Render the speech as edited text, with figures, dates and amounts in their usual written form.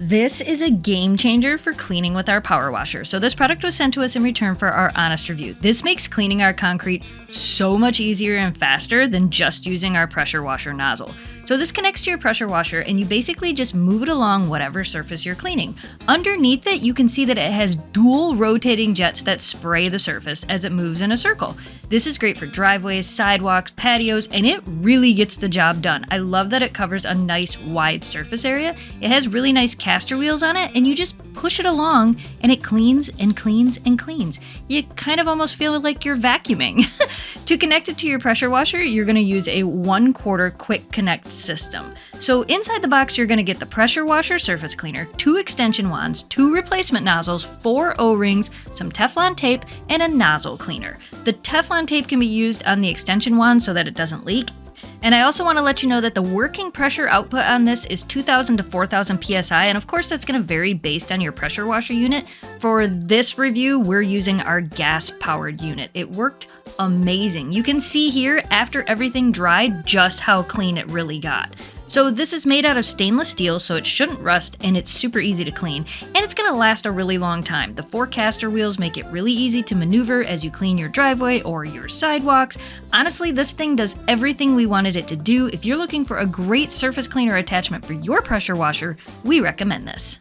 This is a game changer for cleaning with our power washer. So this product was sent to us in return for our honest review. This makes cleaning our concrete so much easier and faster than just using our pressure washer nozzle. So this connects to your pressure washer and you basically just move it along whatever surface you're cleaning. Underneath it, you can see that it has dual rotating jets that spray the surface as it moves in a circle. This is great for driveways, sidewalks, patios, and it really gets the job done. I love that it covers a nice wide surface area. It has really nice caster wheels on it, and you just push it along and it cleans and cleans and cleans. You kind of almost feel like you're vacuuming. To connect it to your pressure washer, you're going to use a 1/4 quick connect system. So inside the box, you're going to get the pressure washer surface cleaner, 2 extension wands, 2 replacement nozzles, 4 O-rings, some Teflon tape, and a nozzle cleaner. The Teflon tape can be used on the extension wand so that it doesn't leak. And I also want to let you know that the working pressure output on this is 2,000 to 4,000 psi, and of course that's going to vary based on your pressure washer unit. For this review, we're using our gas-powered unit. It worked amazing. You can see here, after everything dried, just how clean it really got. So this is made out of stainless steel, so it shouldn't rust, and it's super easy to clean, and it's going to last a really long time. The 4 caster wheels make it really easy to maneuver as you clean your driveway or your sidewalks. Honestly, this thing does everything we wanted it to do. If you're looking for a great surface cleaner attachment for your pressure washer, we recommend this.